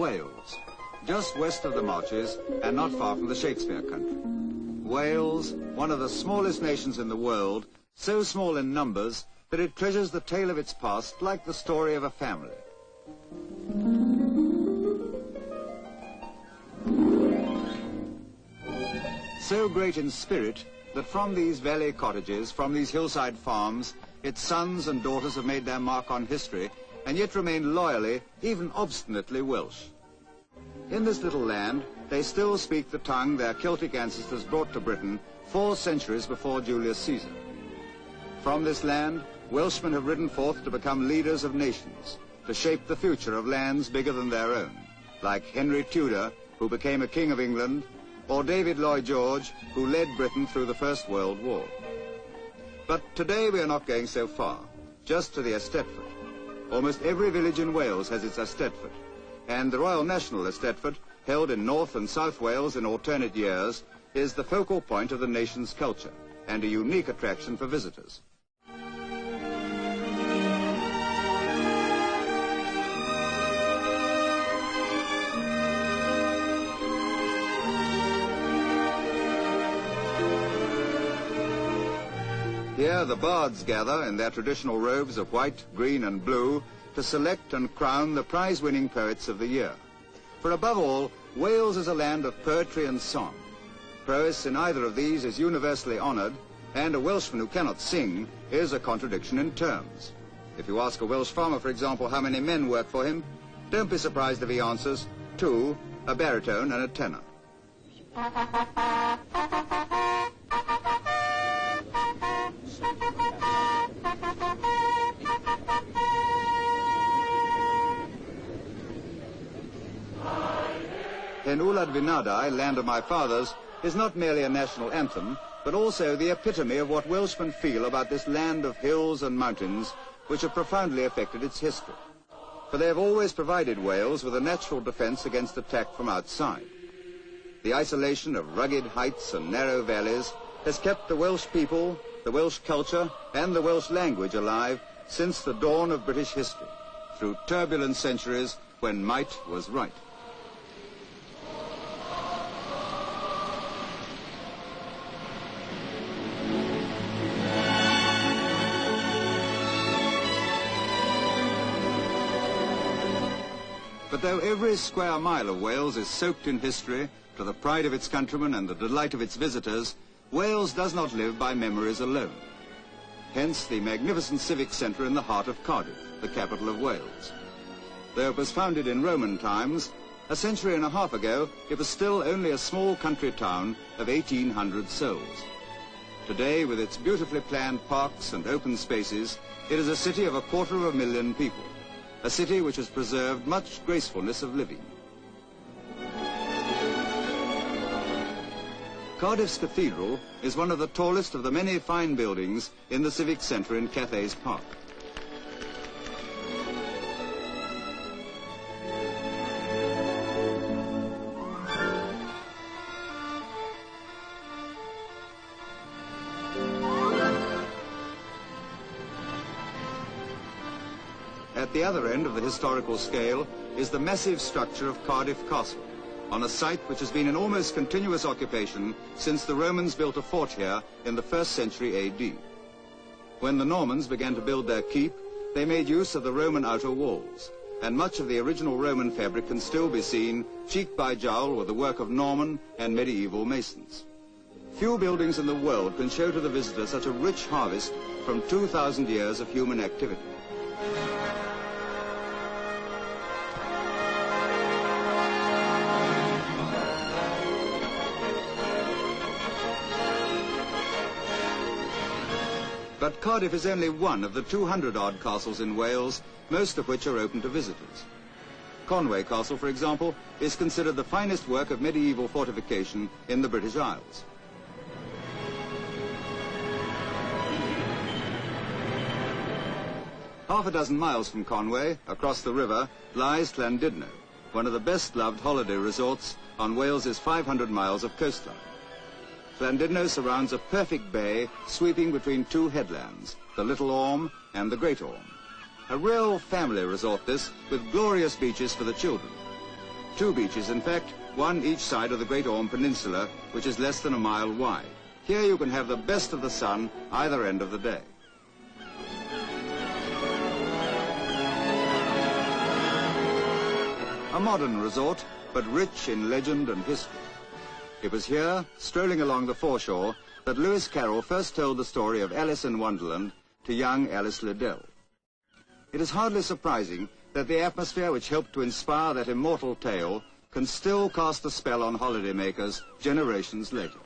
Wales, just west of the Marches and not far from the Shakespeare country. Wales, one of the smallest nations in the world, so small in numbers that it treasures the tale of its past like the story of a family. So great in spirit that from these valley cottages, from these hillside farms, its sons and daughters have made their mark on history and yet remain loyally, even obstinately, Welsh. In this little land, they still speak the tongue their Celtic ancestors brought to Britain 4 centuries before Julius Caesar. From this land, Welshmen have ridden forth to become leaders of nations, to shape the future of lands bigger than their own, like Henry Tudor, who became a king of England, or David Lloyd George, who led Britain through the First World War. But today we are not going so far, just to the Eisteddfod. Almost every village in Wales has its Eisteddfod, and the Royal National Eisteddfod, held in North and South Wales in alternate years, is the focal point of the nation's culture, and a unique attraction for visitors. Here the bards gather in their traditional robes of white, green and blue to select and crown the prize-winning poets of the year. For above all, Wales is a land of poetry and song. Prowess in either of these is universally honoured, and a Welshman who cannot sing is a contradiction in terms. If you ask a Welsh farmer, for example, how many men work for him, don't be surprised if he answers 2, a baritone and a tenor. Hen Wlad Vinadau, Land of My Fathers, is not merely a national anthem, but also the epitome of what Welshmen feel about this land of hills and mountains which have profoundly affected its history. For they have always provided Wales with a natural defence against attack from outside. The isolation of rugged heights and narrow valleys has kept the Welsh people, the Welsh culture and the Welsh language alive since the dawn of British history, through turbulent centuries when might was right. But though every square mile of Wales is soaked in history, to the pride of its countrymen and the delight of its visitors, Wales does not live by memories alone. Hence the magnificent civic centre in the heart of Cardiff, the capital of Wales. Though it was founded in Roman times, a century and a half ago, it was still only a small country town of 1,800 souls. Today, with its beautifully planned parks and open spaces, it is a city of 250,000 people. A city which has preserved much gracefulness of living. Cardiff's Cathedral is one of the tallest of the many fine buildings in the civic centre in Cathay's Park. At the other end of the historical scale is the massive structure of Cardiff Castle, on a site which has been in almost continuous occupation since the Romans built a fort here in the 1st century AD. When the Normans began to build their keep, they made use of the Roman outer walls, and much of the original Roman fabric can still be seen cheek by jowl with the work of Norman and medieval masons. Few buildings in the world can show to the visitor such a rich harvest from 2,000 years of human activity. But Cardiff is only one of the 200-odd castles in Wales, most of which are open to visitors. Conway Castle, for example, is considered the finest work of medieval fortification in the British Isles. Half a dozen miles from Conway, across the river, lies Llandudno, one of the best-loved holiday resorts on Wales's 500 miles of coastline. Llandudno surrounds a perfect bay sweeping between 2 headlands, the Little Orme and the Great Orme. A real family resort this, with glorious beaches for the children. 2 beaches, in fact, one each side of the Great Orme Peninsula, which is less than a mile wide. Here you can have the best of the sun either end of the day. A modern resort, but rich in legend and history. It was here, strolling along the foreshore, that Lewis Carroll first told the story of Alice in Wonderland to young Alice Liddell. It is hardly surprising that the atmosphere which helped to inspire that immortal tale can still cast a spell on holidaymakers generations later.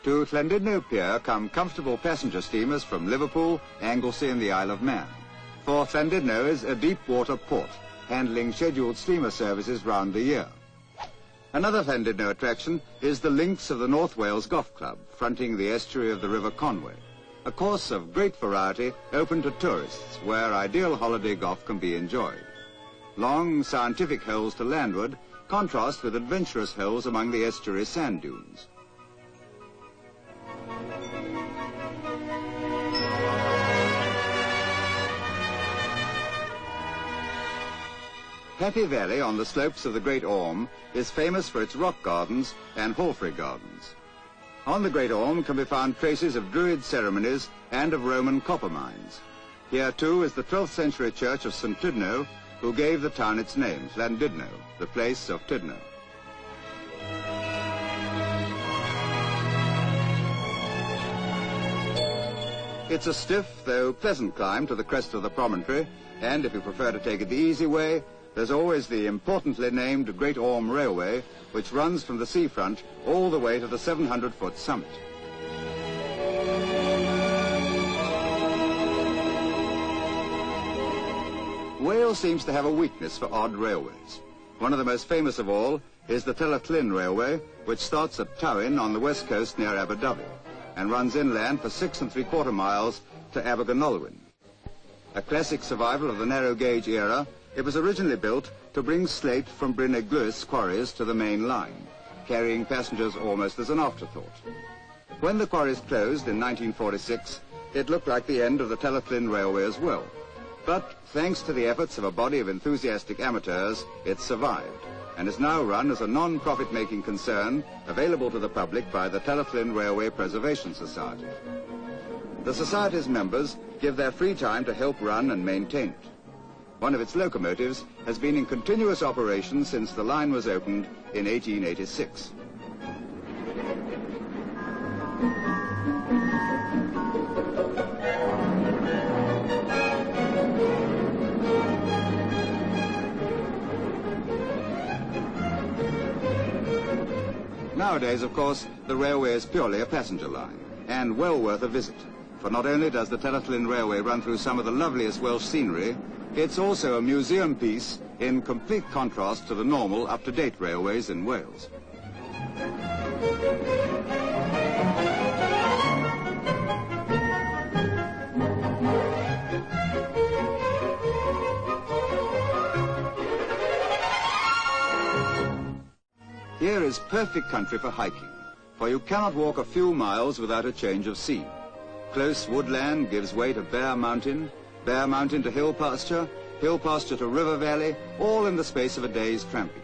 To Llandudno Pier come comfortable passenger steamers from Liverpool, Anglesey and the Isle of Man. For Llandudno is a deep-water port, handling scheduled steamer services round the year. Another Llandudno attraction is the links of the North Wales Golf Club, fronting the estuary of the River Conway. A course of great variety open to tourists, where ideal holiday golf can be enjoyed. Long, scientific holes to landward contrast with adventurous holes among the estuary sand dunes. Happy Valley on the slopes of the Great Orme is famous for its rock gardens and Halfrey gardens. On the Great Orme can be found traces of Druid ceremonies and of Roman copper mines. Here too is the 12th century church of St. Tydno, who gave the town its name, Llandudno, the place of Tydno. It's a stiff though pleasant climb to the crest of the promontory, and if you prefer to take it the easy way, there's always the importantly named Great Orme Railway, which runs from the seafront all the way to the 700-foot summit. Wales seems to have a weakness for odd railways. One of the most famous of all is the Tyler-Llyn Railway, which starts at Tywyn on the west coast near Abu Dhabi and runs inland for 6 3/4 miles to Abergynolwyn. A classic survival of the narrow gauge era, it was originally built to bring slate from Bryn Eglwys quarries to the main line, carrying passengers almost as an afterthought. When the quarries closed in 1946, it looked like the end of the Tyler-Llyn Railway as well. But thanks to the efforts of a body of enthusiastic amateurs, it survived and is now run as a non-profit making concern available to the public by the Tyler-Llyn Railway Preservation Society. The Society's members give their free time to help run and maintain it. One of its locomotives has been in continuous operation since the line was opened in 1886. Nowadays, of course, the railway is purely a passenger line, and well worth a visit. For not only does the Tyler-Llyn Railway run through some of the loveliest Welsh scenery, it's also a museum piece in complete contrast to the normal, up-to-date railways in Wales. Here is perfect country for hiking, for you cannot walk a few miles without a change of scene. Close woodland gives way to bare mountain to hill pasture to river valley, all in the space of a day's tramping.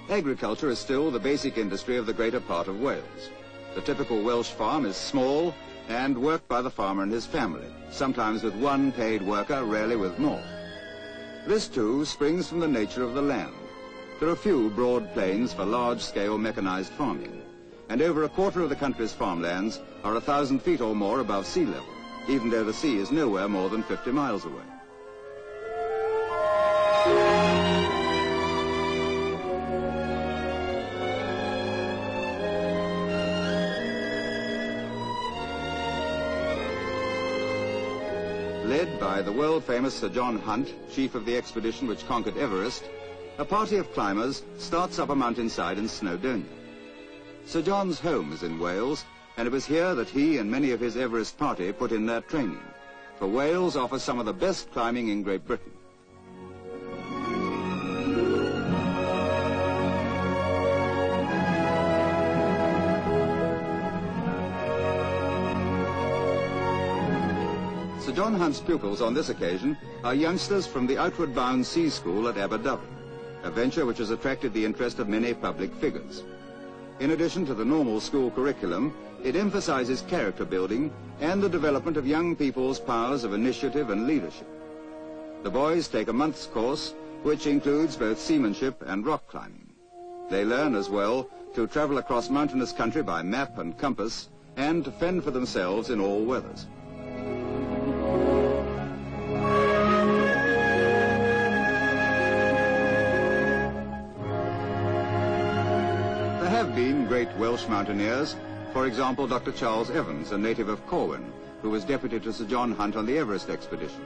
Agriculture is still the basic industry of the greater part of Wales. The typical Welsh farm is small and worked by the farmer and his family, sometimes with one paid worker, rarely with more. This too springs from the nature of the land. There are few broad plains for large-scale mechanized farming, and over a quarter of the country's farmlands are 1,000 feet or more above sea level, even though the sea is nowhere more than 50 miles away. Led by the world-famous Sir John Hunt, chief of the expedition which conquered Everest, a party of climbers starts up a mountainside in Snowdonia. Sir John's home is in Wales, and it was here that he and many of his Everest party put in their training, for Wales offers some of the best climbing in Great Britain. John Hunt's pupils on this occasion are youngsters from the Outward Bound Sea School at Abu Dhabi, a venture which has attracted the interest of many public figures. In addition to the normal school curriculum, it emphasizes character building and the development of young people's powers of initiative and leadership. The boys take a month's course, which includes both seamanship and rock climbing. They learn as well to travel across mountainous country by map and compass and to fend for themselves in all weathers. There have been great Welsh mountaineers, for example Dr. Charles Evans, a native of Corwin, who was deputy to Sir John Hunt on the Everest expedition.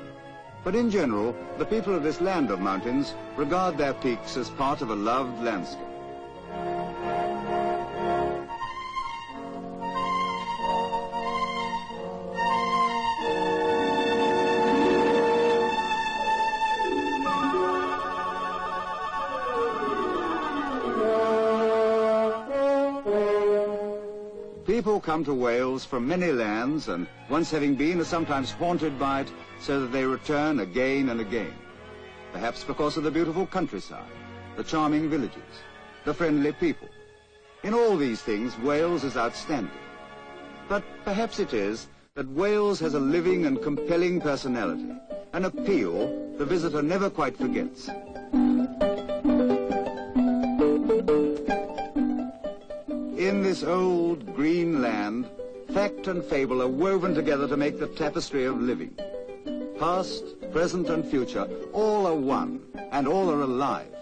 But in general, the people of this land of mountains regard their peaks as part of a loved landscape. People come to Wales from many lands, and once having been, are sometimes haunted by it, so that they return again and again. Perhaps because of the beautiful countryside, the charming villages, the friendly people. In all these things, Wales is outstanding. But perhaps it is that Wales has a living and compelling personality, an appeal the visitor never quite forgets. In this old green land, fact and fable are woven together to make the tapestry of living. Past, present and future, all are one, and all are alive.